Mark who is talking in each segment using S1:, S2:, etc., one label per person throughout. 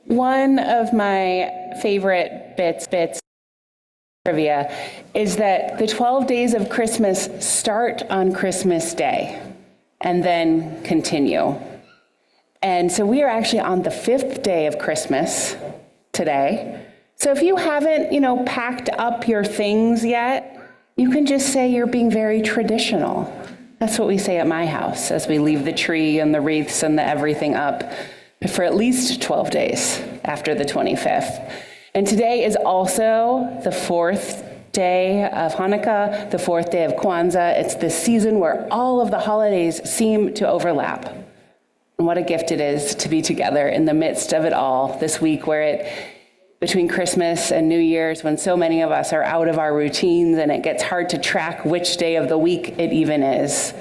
S1: One of my favorite bits trivia is that the 12 days of Christmas start on Christmas Day and then continue. And so we are actually on the 5th day of Christmas today. So if you haven't, packed up your things yet, you can just say you're being very traditional. That's what we say at my house as we leave the tree and the wreaths and the everything up for at least 12 days after the 25th. And today is also the 4th day of Hanukkah, the 4th day of Kwanzaa. It's the season where all of the holidays seem to overlap. And what a gift it is to be together in the midst of it all this week between Christmas and New Year's, when so many of us are out of our routines and it gets hard to track which day of the week it even is.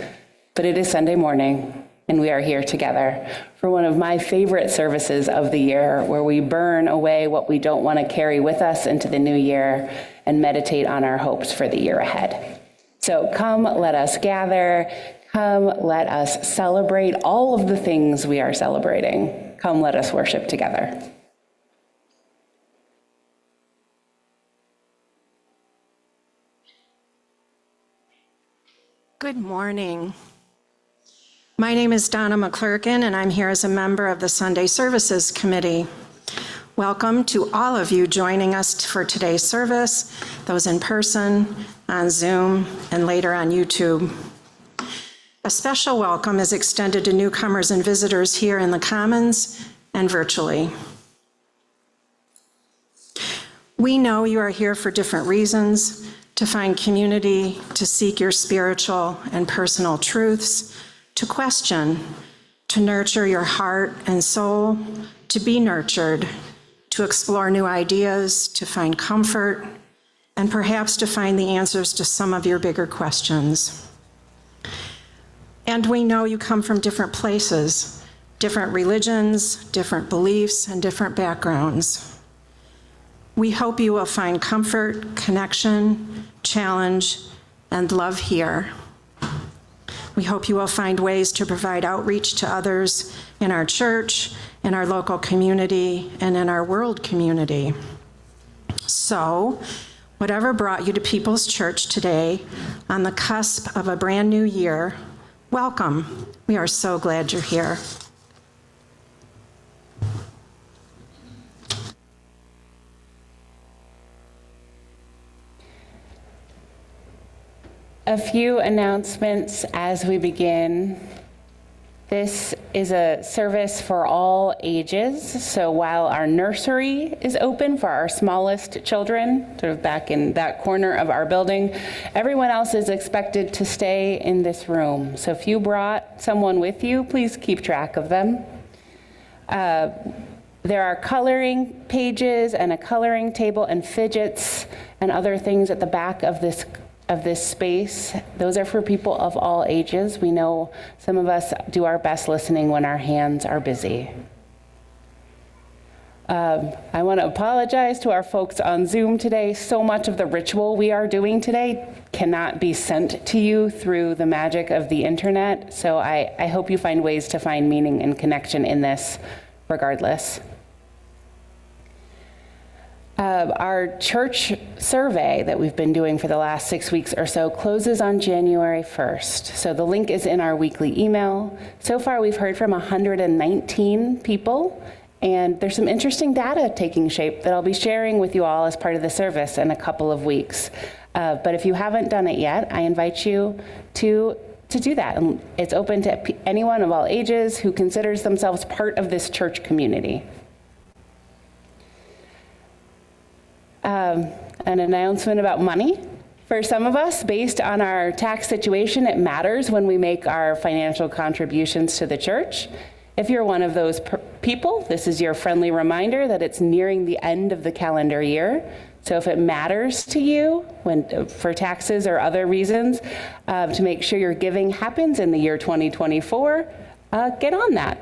S1: But it is Sunday morning, and we are here together for one of my favorite services of the year, where we burn away what we don't want to carry with us into the new year and meditate on our hopes for the year ahead. So come, let us gather. Come, let us celebrate all of the things we are celebrating. Come, let us worship together.
S2: Good morning. My name is Donna McClurkin, and I'm here as a member of the Sunday Services Committee. Welcome to all of you joining us for today's service, those in person, on Zoom, and later on YouTube. A special welcome is extended to newcomers and visitors here in the Commons and virtually. We know you are here for different reasons: to find community, to seek your spiritual and personal truths, to question, to nurture your heart and soul, to be nurtured, to explore new ideas, to find comfort, and perhaps to find the answers to some of your bigger questions. And we know you come from different places, different religions, different beliefs, and different backgrounds. We hope you will find comfort, connection, challenge, and love here. We hope you will find ways to provide outreach to others in our church, in our local community, and in our world community. So, whatever brought you to People's Church today, on the cusp of a brand new year, welcome. We are so glad you're here.
S1: A few announcements as we begin. This is a service for all ages. So while our nursery is open for our smallest children, sort of back in that corner of our building, everyone else is expected to stay in this room. So if you brought someone with you, please keep track of them. There are coloring pages and a coloring table and fidgets and other things at the back of this space. Those are for people of all ages. We know some of us do our best listening when our hands are busy. I want to apologize to our folks on Zoom today. So much of the ritual we are doing today cannot be sent to you through the magic of the internet. So I hope you find ways to find meaning and connection in this regardless. Our church survey that we've been doing for the last 6 weeks or so closes on January 1st. So the link is in our weekly email. So far, we've heard from 119 people, and there's some interesting data taking shape that I'll be sharing with you all as part of the service in a couple of weeks. But if you haven't done it yet, I invite you to do that. And it's open to anyone of all ages who considers themselves part of this church community. An announcement about money. For some of us, based on our tax situation, it matters when we make our financial contributions to the church. If you're one of those people, this is your friendly reminder that it's nearing the end of the calendar year. So if it matters to you for taxes or other reasons, to make sure your giving happens in the year 2024, get on that.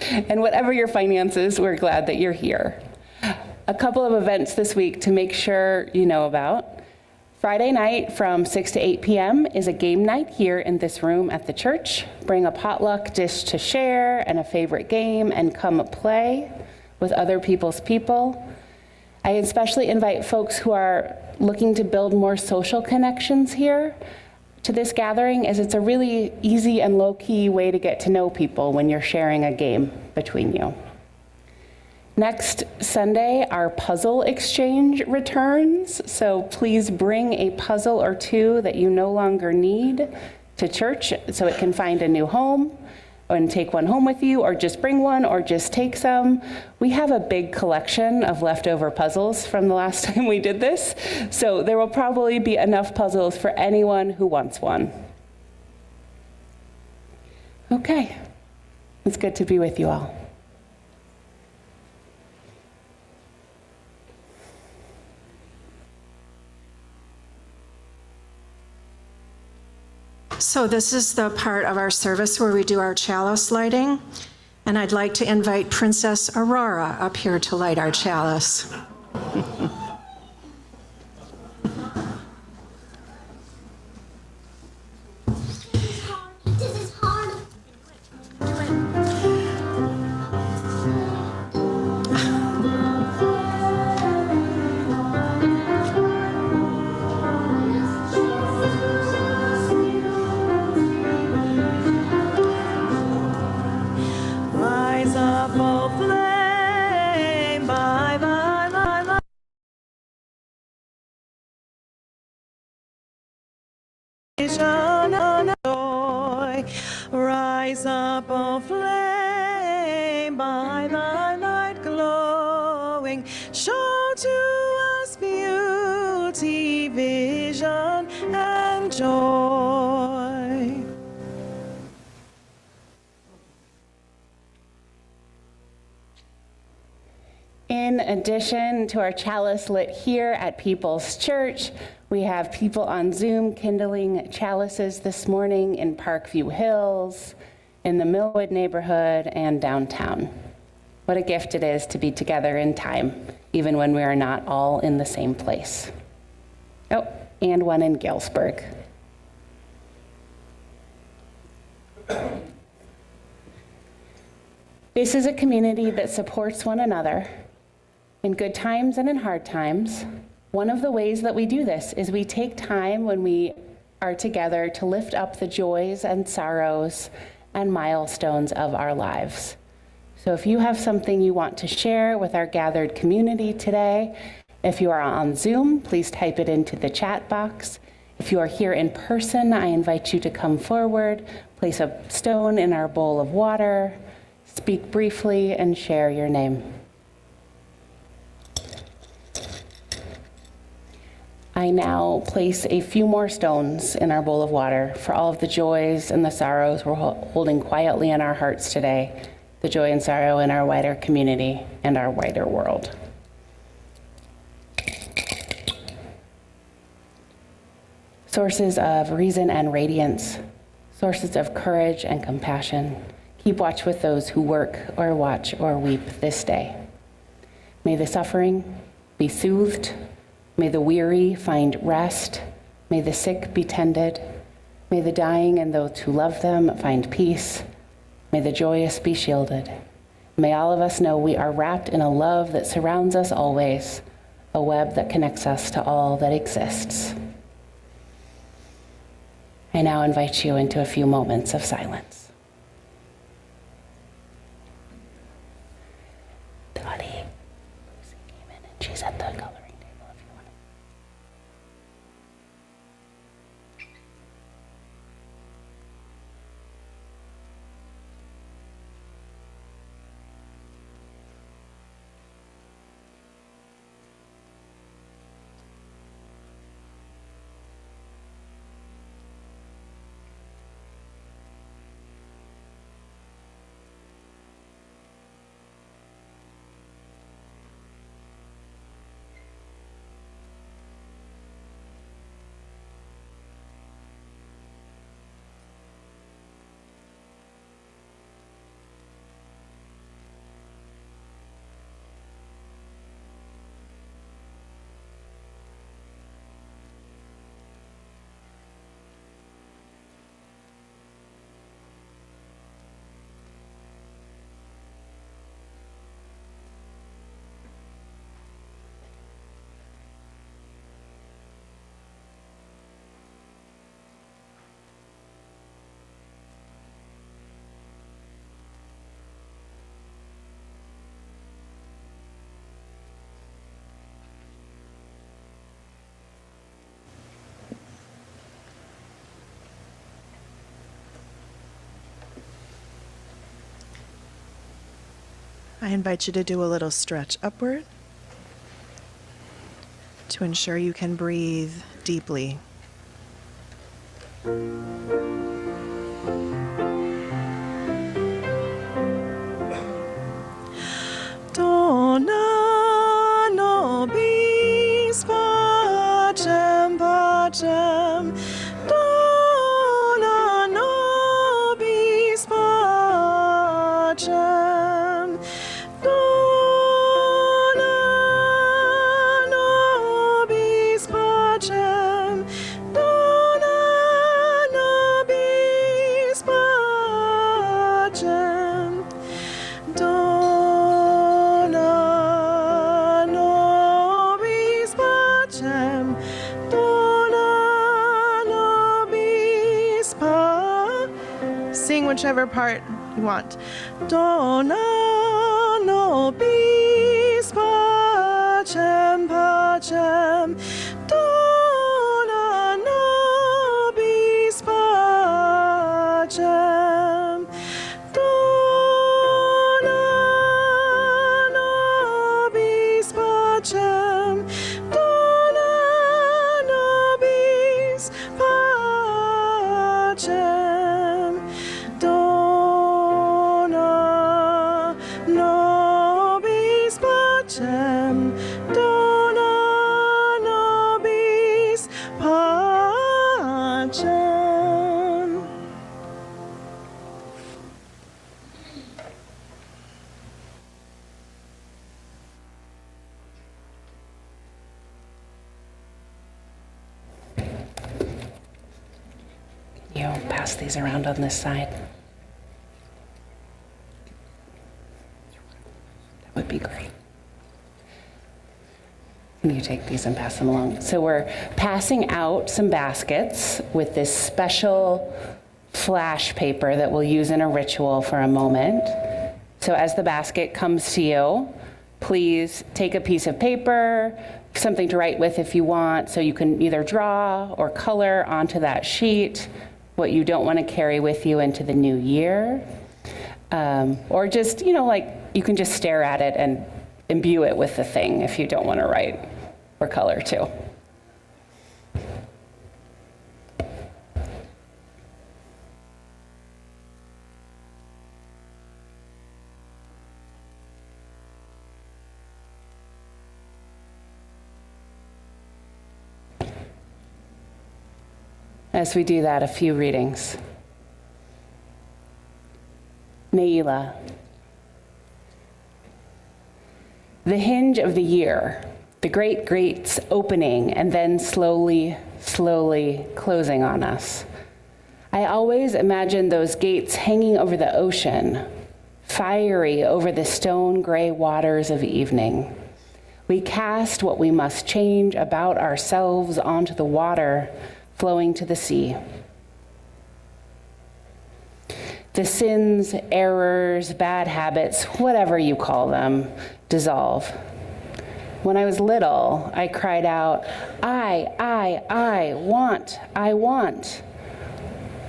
S1: And whatever your finances, we're glad that you're here. A couple of events this week to make sure you know about. Friday night from 6 to 8 p.m. is a game night here in this room at the church. Bring a potluck dish to share and a favorite game and come play with other people's people. I especially invite folks who are looking to build more social connections here to this gathering, as it's a really easy and low-key way to get to know people when you're sharing a game between you. Next Sunday, our puzzle exchange returns, so please bring a puzzle or two that you no longer need to church so it can find a new home, and take one home with you, or just bring one, or just take some. We have a big collection of leftover puzzles from the last time we did this, so there will probably be enough puzzles for anyone who wants one. Okay, it's good to be with you all.
S2: So this is the part of our service where we do our chalice lighting, and I'd like to invite Princess Aurora up here to light our chalice.
S3: This is hard.
S4: Rise up, O flame, by thy light. Vision and joy. Rise up, O flame, by thy light glowing. Show to us beauty, vision, and joy.
S1: In addition to our chalice lit here at People's Church, we have people on Zoom kindling chalices this morning in Parkview Hills, in the Millwood neighborhood, and downtown. What a gift it is to be together in time, even when we are not all in the same place. Oh, and one in Galesburg. This is a community that supports one another in good times and in hard times. One of the ways that we do this is we take time when we are together to lift up the joys and sorrows and milestones of our lives. So if you have something you want to share with our gathered community today, if you are on Zoom, please type it into the chat box. If you are here in person, I invite you to come forward, place a stone in our bowl of water, speak briefly, and share your name. I now place a few more stones in our bowl of water for all of the joys and the sorrows we're holding quietly in our hearts today, the joy and sorrow in our wider community and our wider world. Sources of reason and radiance, sources of courage and compassion, keep watch with those who work or watch or weep this day. May the suffering be soothed. May the weary find rest. May the sick be tended. May the dying and those who love them find peace. May the joyous be shielded. May all of us know we are wrapped in a love that surrounds us always, a web that connects us to all that exists. I now invite you into a few moments of silence. Dottie, Lucy came in and she's at the coloring table if you want to.
S4: I invite you to do a little stretch upward to ensure you can breathe deeply. Dona nobis pacem pacem. Dona nobis pacem. Dona nobis pacem. Dona nobis pacem. Dona nobis pacem. Dona nobis pacem. Sing whichever part you want. Dona nobis pacem pacem. Dona nobis pacem. Dona nobis pacem. Dona nobis pacem. Dona nobis pacem. Dona nobis pacem.
S1: You pass these around on this side. That would be great. You take these and pass them along. So we're passing out some baskets with this special flash paper that we'll use in a ritual for a moment. So as the basket comes to you, please take a piece of paper, something to write with if you want, so you can either draw or color onto that sheet what you don't want to carry with you into the new year. Or just, like you can just stare at it and imbue it with the thing if you don't want to write or color too. As we do that, a few readings. Neila. The hinge of the year, the great gates opening and then slowly, slowly closing on us. I always imagine those gates hanging over the ocean, fiery over the stone gray waters of evening. We cast what we must change about ourselves onto the water, flowing to the sea. The sins, errors, bad habits, whatever you call them, dissolve. When I was little, I cried out, I want.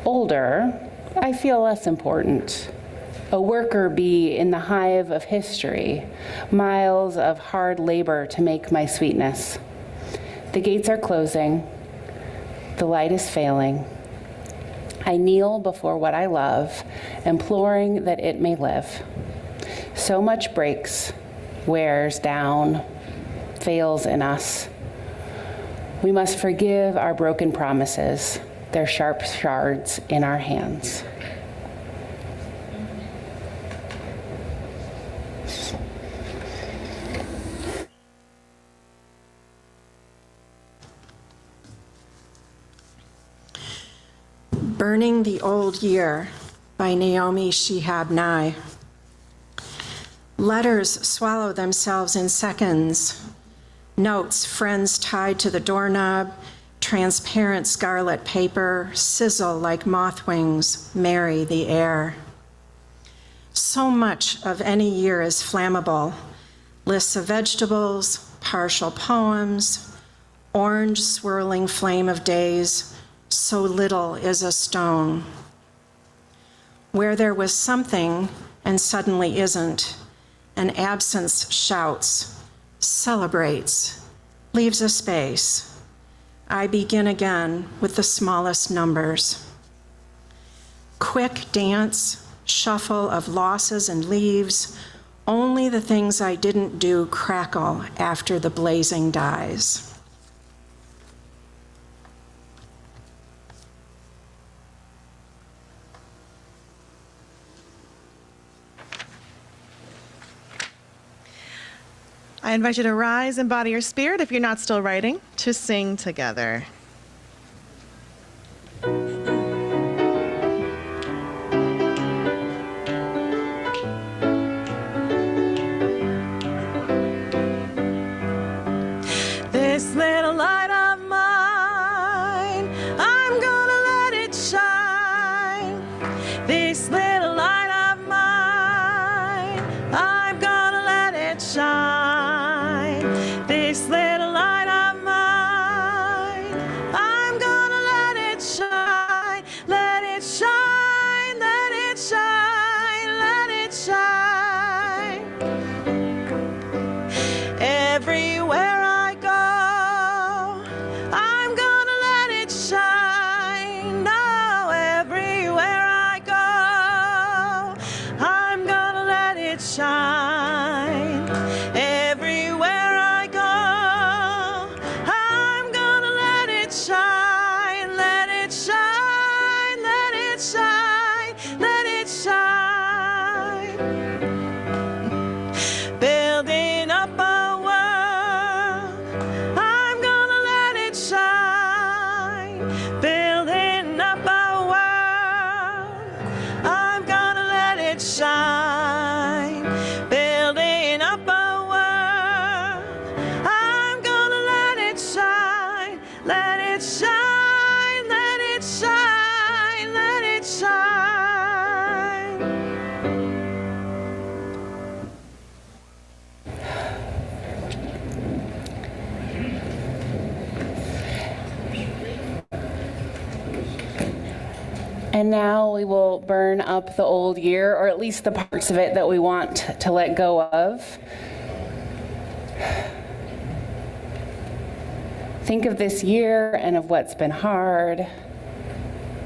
S1: Older, I feel less important. A worker bee in the hive of history, miles of hard labor to make my sweetness. The gates are closing. The light is failing. I kneel before what I love, imploring that it may live. So much breaks, wears down, fails in us. We must forgive our broken promises, their sharp shards in our hands.
S2: Burning the Old Year by Naomi Shihab Nye. Letters swallow themselves in seconds. Notes, friends tied to the doorknob, transparent scarlet paper, sizzle like moth wings, marry the air. So much of any year is flammable. Lists of vegetables, partial poems, orange swirling flame of days, so little is a stone. Where there was something and suddenly isn't, and absence shouts, celebrates, leaves a space. I begin again with the smallest numbers. Quick dance, shuffle of losses and leaves, only the things I didn't do crackle after the blazing dies.
S4: I invite you to rise and body your spirit, if you're not still writing, to sing together. This little light of mine, I'm gonna let it shine. This little light of mine, I'm gonna let it shine. This little light of mine, I'm gonna let it shine. Let it shine, let it shine, let it shine. Everywhere I go, I'm gonna let it shine. No, everywhere I go, I'm gonna let it shine. Everywhere I go, I'm gonna let it shine. Let it shine, let it shine, let it shine. Building up a world, I'm gonna let it shine. Building up a world, I'm gonna let it shine. Building up a world, I'm gonna let it shine. Let it shine, let it shine, let it shine.
S1: And now we will burn up the old year, or at least the parts of it that we want to let go of. Think of this year and of what's been hard.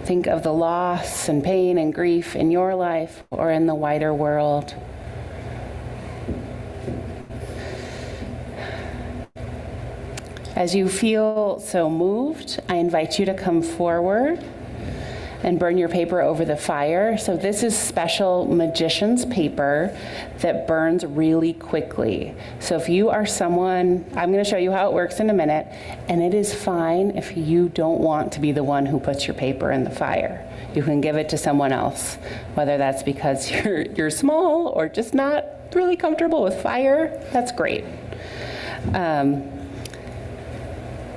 S1: Think of the loss and pain and grief in your life or in the wider world. As you feel so moved, I invite you to come forward and burn your paper over the fire. So this is special magician's paper that burns really quickly. So if you are someone, I'm going to show you how it works in a minute, and it is fine if you don't want to be the one who puts your paper in the fire. You can give it to someone else, whether that's because you're small or just not really comfortable with fire. That's great.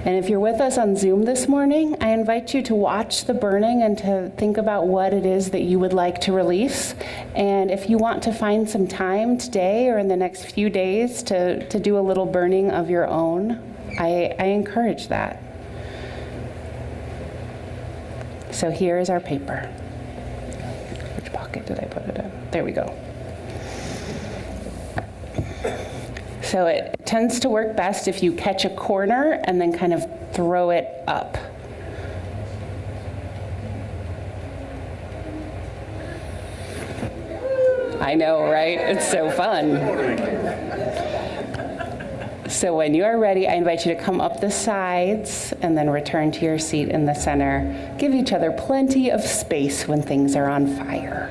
S1: And if you're with us on Zoom this morning, I invite you to watch the burning and to think about what it is that you would like to release. And if you want to find some time today or in the next few days to do a little burning of your own, I encourage that. So here is our paper. Which pocket did I put it in? There we go. So it tends to work best if you catch a corner and then kind of throw it up. I know, right? It's so fun. So when you are ready, I invite you to come up the sides and then return to your seat in the center. Give each other plenty of space when things are on fire.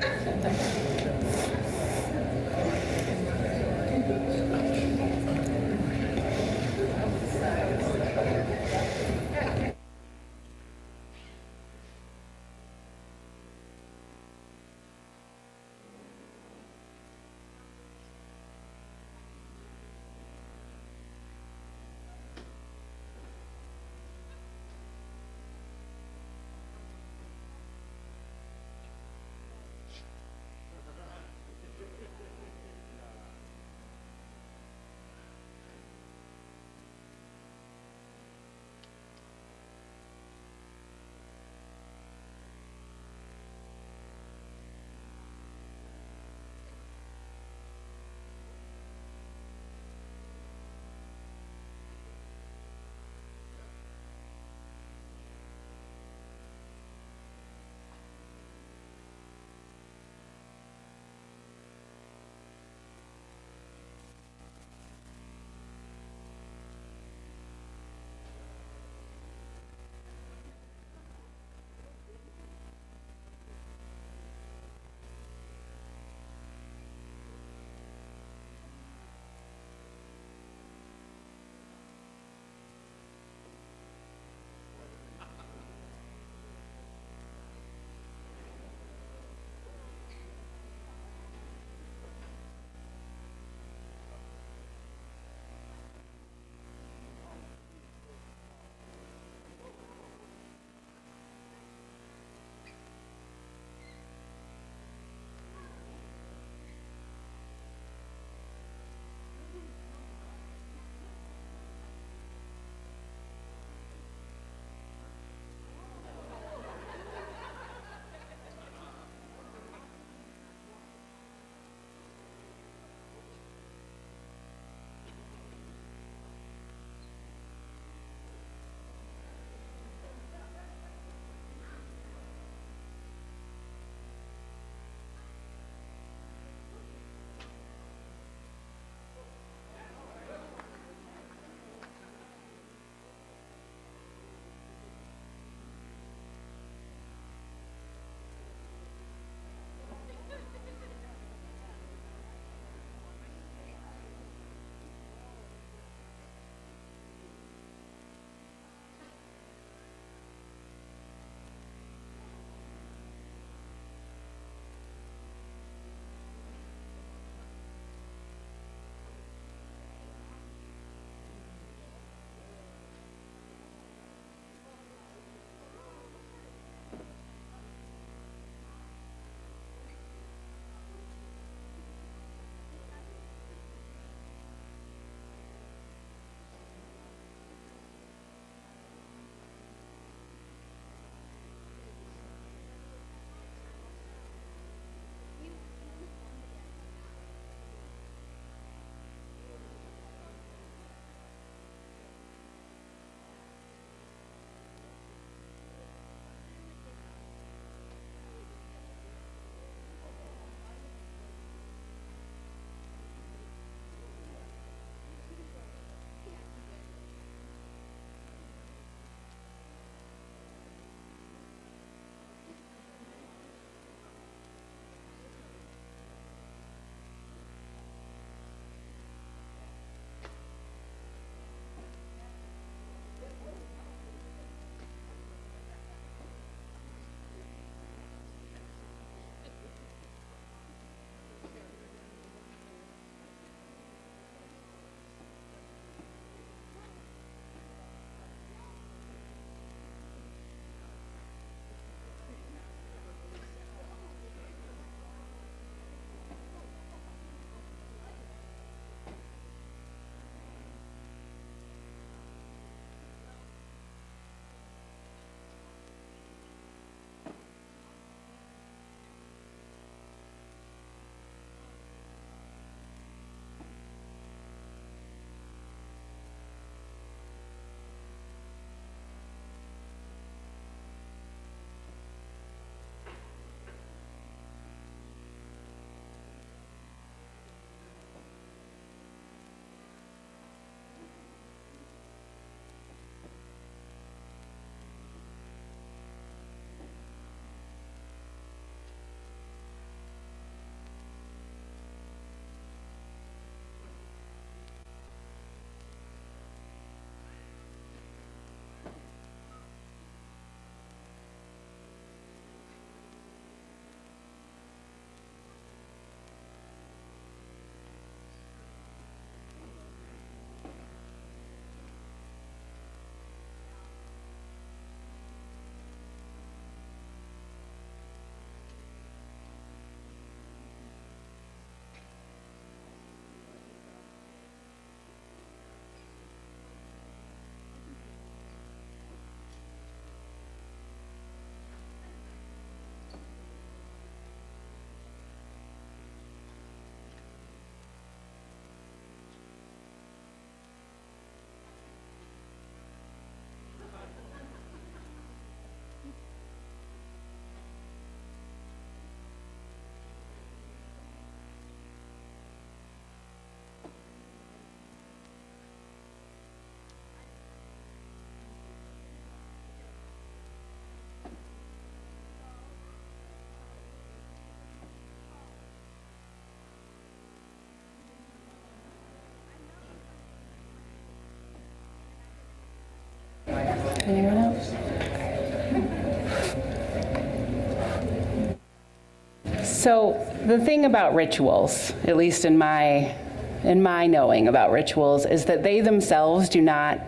S1: So the thing about rituals, at least in my knowing about rituals, is that they themselves do not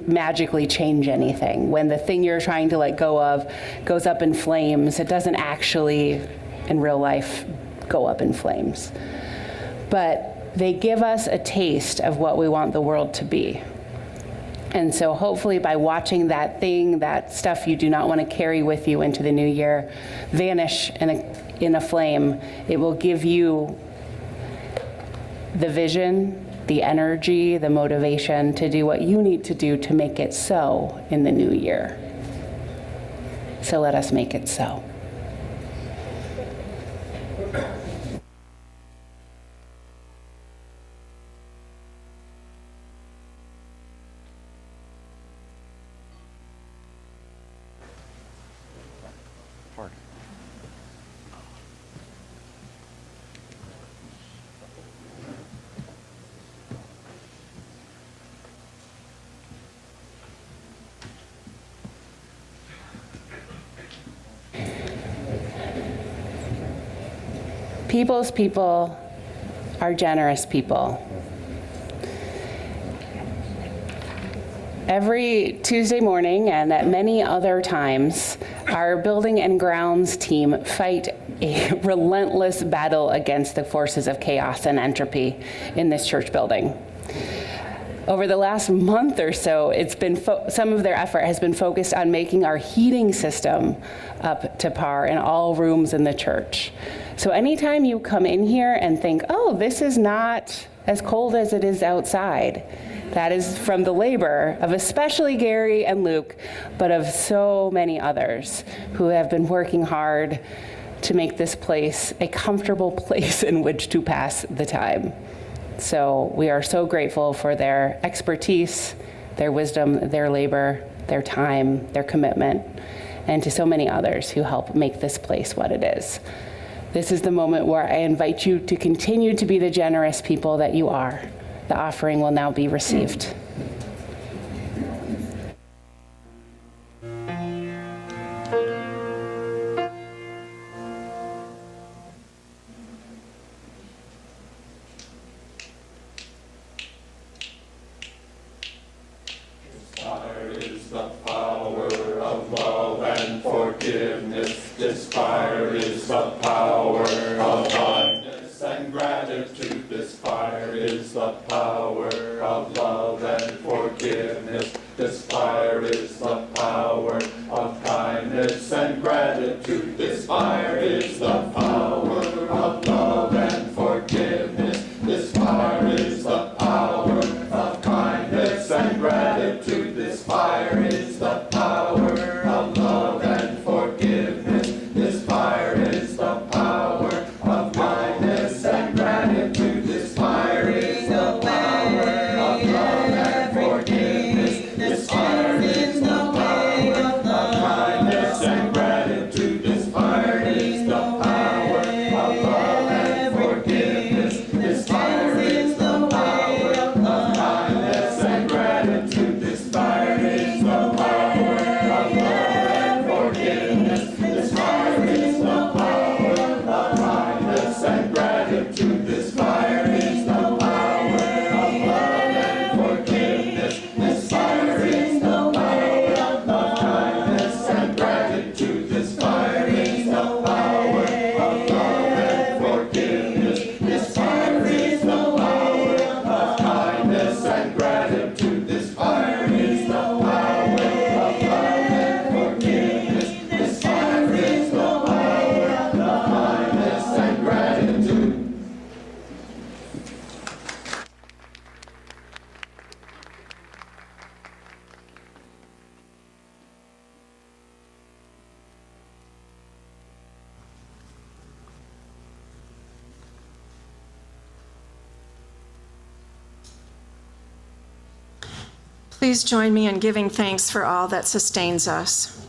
S1: magically change anything. When the thing you're trying to let go of goes up in flames, it doesn't actually, in real life, go up in flames. But they give us a taste of what we want the world to be. And so hopefully by watching that thing, that stuff you do not want to carry with you into the new year, vanish in a flame, it will give you the vision, the energy, the motivation to do what you need to do to make it so in the new year. So let us make it so. People's people are generous people. Every Tuesday morning and at many other times, our building and grounds team fight a relentless battle against the forces of chaos and entropy in this church building. Over the last month or so, it's been some of their effort has been focused on making our heating system up to par in all rooms in the church. So anytime you come in here and think, oh, this is not as cold as it is outside, that is from the labor of especially Gary and Luke, but of so many others who have been working hard to make this place a comfortable place in which to pass the time. So we are so grateful for their expertise, their wisdom, their labor, their time, their commitment, and to so many others who help make this place what it is. This is the moment where I invite you to continue to be the generous people that you are. The offering will now be received.
S3: This fire is the power of kindness and gratitude. This fire is the power of love and forgiveness. This fire is the power of kindness and gratitude. This fire is the power of love and forgiveness. This fire is the power of kindness and gratitude. This fire is the power of love and forgiveness. This fire is the power of kindness and gratitude. This fire is the power of love and forgiveness. This fire is the power of kindness and gratitude. This fire is the power of love and forgiveness. This fire is the power of kindness and gratitude. This fire is the power of love and forgiveness. This fire is the power of kindness and gratitude. This fire is the power of love and forgiveness. This fire is the power of kindness and gratitude. This fire is the power of love and forgiveness. This fire is the power of kindness and gratitude. This fire is the power of love and forgiveness. This fire is the power of kindness and gratitude.
S2: Please join me in giving thanks for all that sustains us.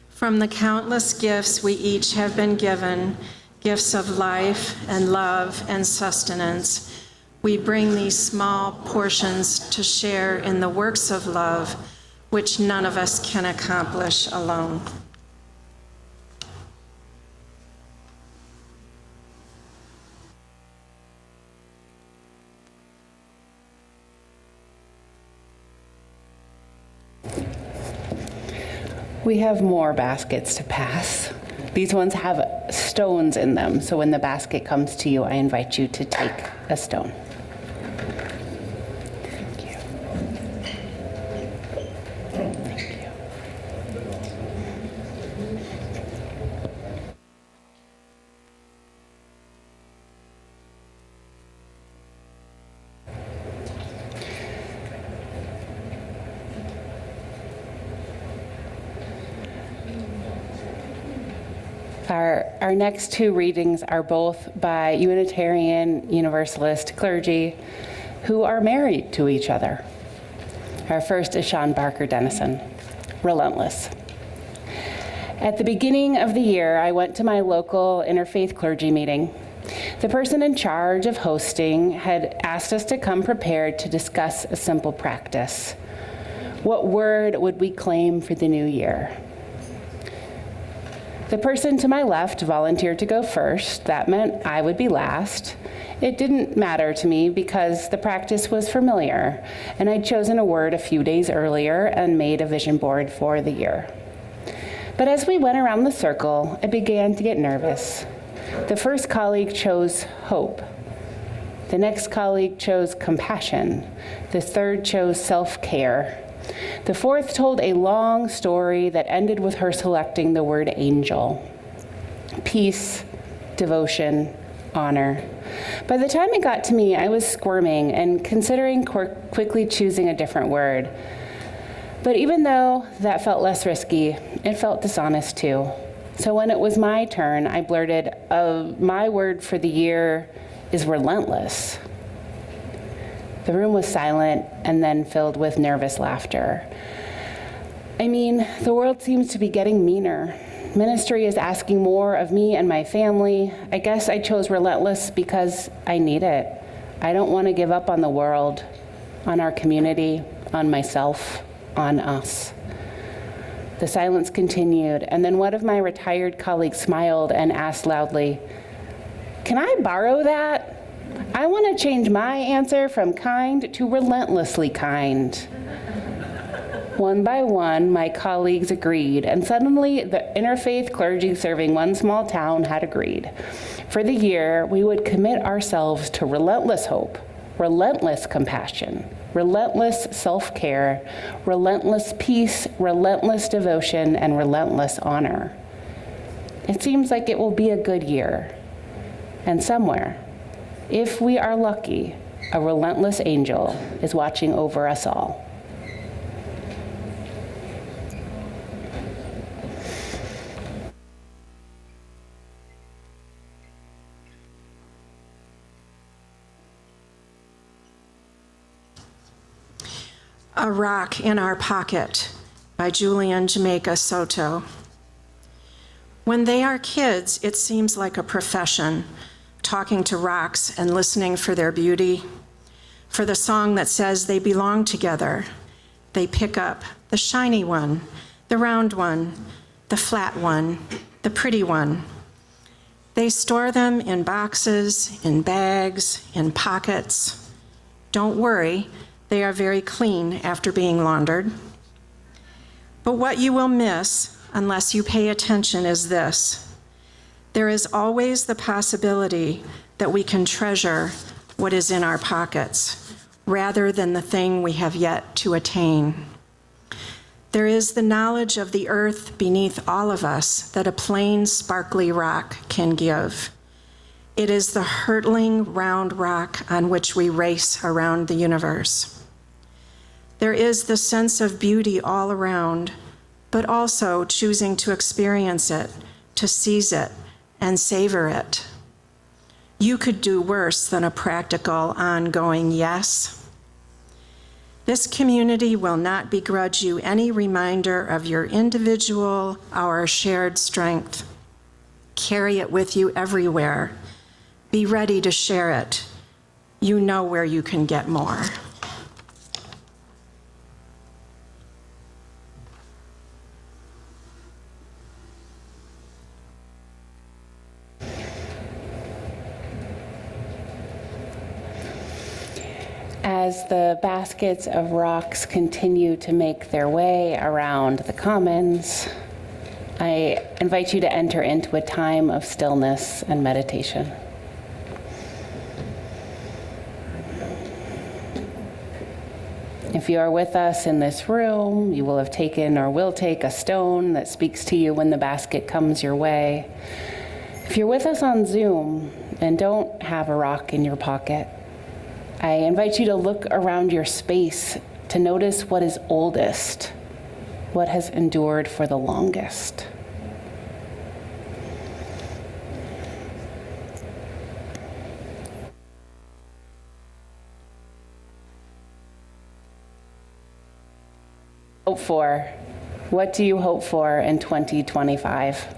S2: From the countless gifts we each have been given, gifts of life and love and sustenance, we bring these small portions to share in the works of love which none of us can accomplish alone.
S1: We have more baskets to pass. These ones have stones in them, so when the basket comes to you, I invite you to take a stone. Thank you. Thank you. Our next two readings are both by Unitarian Universalist clergy who are married to each other. Our first is Sean Barker Dennison, Relentless. At the beginning of the year, I went to my local interfaith clergy meeting. The person in charge of hosting had asked us to come prepared to discuss a simple practice. What word would we claim for the new year? The person to my left volunteered to go first. That meant I would be last. It didn't matter to me because the practice was familiar, and I'd chosen a word a few days earlier and made a vision board for the year. But as we went around the circle, I began to get nervous. The first colleague chose hope. The next colleague chose compassion. The third chose self-care. The fourth told a long story that ended with her selecting the word angel. Peace, devotion, honor. By the time it got to me, I was squirming and considering quickly choosing a different word. But even though that felt less risky, it felt dishonest too. So when it was my turn, I blurted, my word for the year is relentless. The room was silent and then filled with nervous laughter. I mean, the world seems to be getting meaner. Ministry is asking more of me and my family. I guess I chose relentless because I need it. I don't want to give up on the world, on our community, on myself, on us. The silence continued, and then one of my retired colleagues smiled and asked loudly, "Can I borrow that? I want to change my answer from kind to relentlessly kind." One by one, my colleagues agreed, and suddenly the interfaith clergy serving one small town had agreed. For the year, we would commit ourselves to relentless hope, relentless compassion, relentless self-care, relentless peace, relentless devotion, and relentless honor. It seems like it will be a good year. And somewhere, if we are lucky, a relentless angel is watching over us all.
S2: A Rock in Our Pocket by Julian Jamaica Soto. When they are kids, it seems like a profession, talking to rocks and listening for their beauty, for the song that says they belong together. They pick up the shiny one, the round one, the flat one, the pretty one. They store them in boxes, in bags, in pockets. Don't worry, they are very clean after being laundered. But what you will miss, unless you pay attention, is this. There is always the possibility that we can treasure what is in our pockets, rather than the thing we have yet to attain. There is the knowledge of the earth beneath all of us that a plain, sparkly rock can give. It is the hurtling, round rock on which we race around the universe. There is the sense of beauty all around, but also choosing to experience it, to seize it, and savor it. You could do worse than a practical, ongoing yes. This community will not begrudge you any reminder of your individual, our shared strength. Carry it with you everywhere. Be ready to share it. You know where you can get more.
S1: As the baskets of rocks continue to make their way around the commons, I invite you to enter into a time of stillness and meditation. If you are with us in this room, you will have taken or will take a stone that speaks to you when the basket comes your way. If you're with us on Zoom and don't have a rock in your pocket, I invite you to look around your space to notice what is oldest, what has endured for the longest. Hope for. What do you hope for in 2025?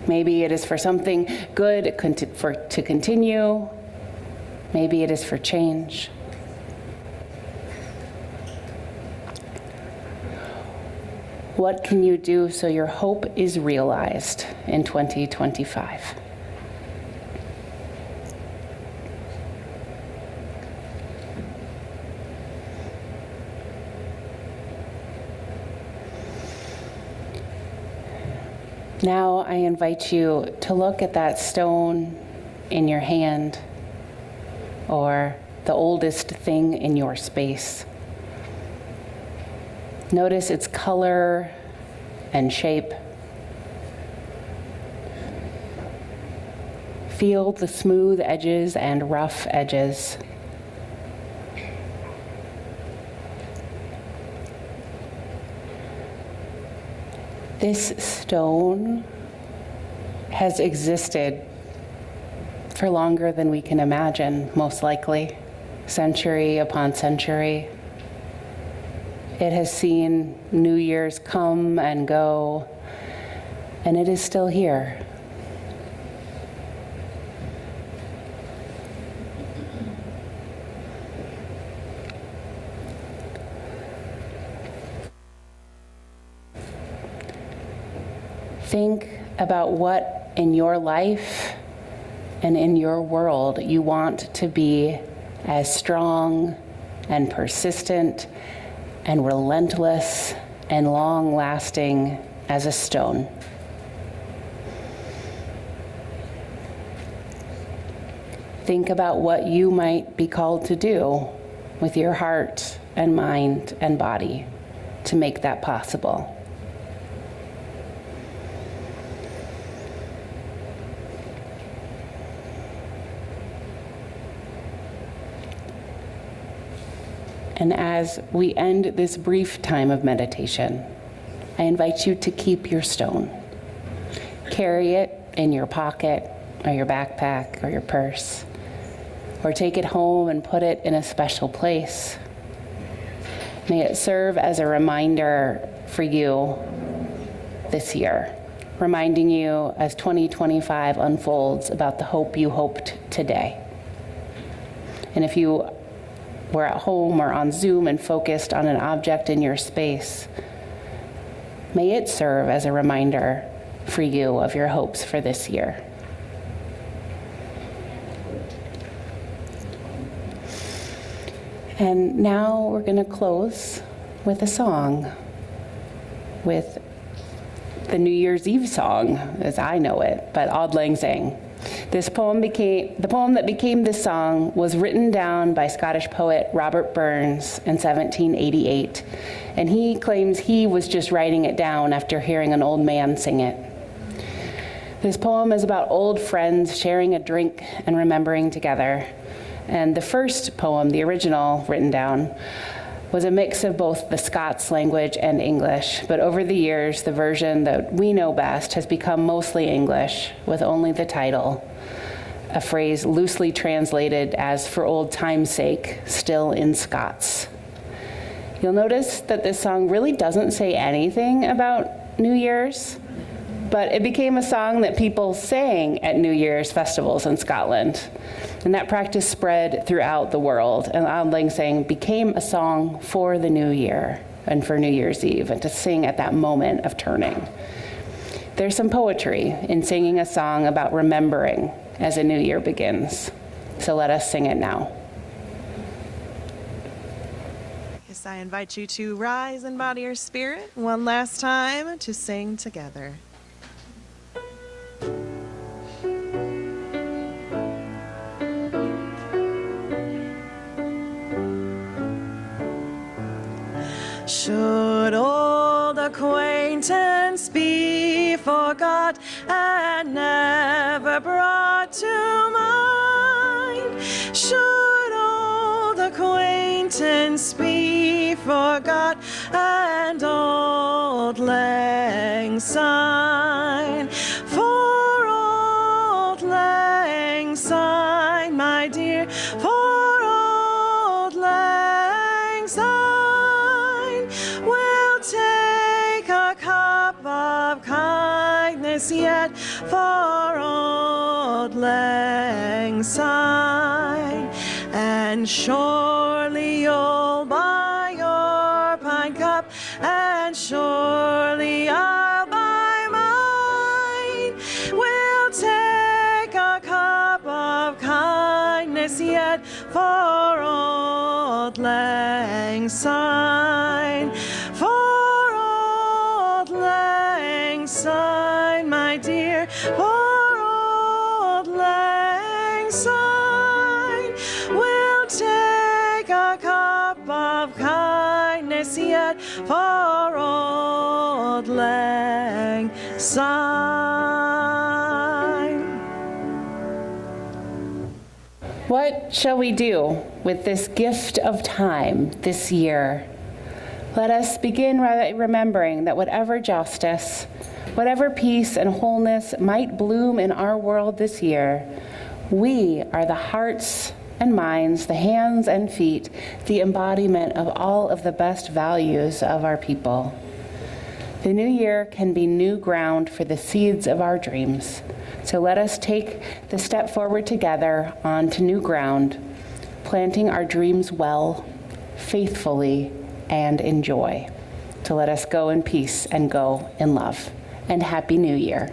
S1: Maybe it is for something good to continue. Maybe it is for change. What can you do so your hope is realized in 2025? Now I invite you to look at that stone in your hand or the oldest thing in your space. Notice its color and shape. Feel the smooth edges and rough edges. This stone has existed for longer than we can imagine, most likely, century upon century. It has seen New Year's come and go, and it is still here. Think about what in your life and in your world you want to be as strong and persistent and relentless and long-lasting as a stone. Think about what you might be called to do with your heart and mind and body to make that possible. And as we end this brief time of meditation, I invite you to keep your stone. Carry it in your pocket or your backpack or your purse, or take it home and put it in a special place. May it serve as a reminder for you this year, reminding you as 2025 unfolds about the hope you hoped today. And if you were at home or on Zoom and focused on an object in your space, may it serve as a reminder for you of your hopes for this year. And now we're going to close with a song, with the New Year's Eve song, as I know it, but Auld Lang Syne. The poem that became this song was written down by Scottish poet Robert Burns in 1788, and he claims he was just writing it down after hearing an old man sing it. This poem is about old friends sharing a drink and remembering together. And the first poem, the original written down, was a mix of both the Scots language and English, but over the years, the version that we know best has become mostly English, with only the title, a phrase loosely translated as "for old time's sake," still in Scots. You'll notice that this song really doesn't say anything about New Year's, but it became a song that people sang at New Year's festivals in Scotland. And that practice spread throughout the world, and Auld Lang Syne became a song for the new year and for New Year's Eve, and to sing at that moment of turning. There's some poetry in singing a song about remembering as a new year begins. So let us sing it now.
S4: Yes, I invite you to rise in body or spirit one last time to sing together. Should old acquaintance be forgot and never brought to mind? Should old acquaintance be forgot and old lang syne? For old lang syne, my dear, for old lang syne, we'll take a cup of kindness yet for old lang syne, and surely you'll buy your pine cup, and surely I'll buy mine. We'll take a cup of kindness yet for old lang syne, for old lang syne, my dear, for old lang syne. We'll take a cup of kindness yet for old lang syne.
S1: What shall we do with this gift of time this year? Let us begin remembering that whatever justice, whatever peace and wholeness might bloom in our world this year, we are the hearts and minds, the hands and feet, the embodiment of all of the best values of our people. The new year can be new ground for the seeds of our dreams. So let us take the step forward together onto new ground, planting our dreams well, faithfully, and in joy. So let us go in peace and go in love. And Happy New Year.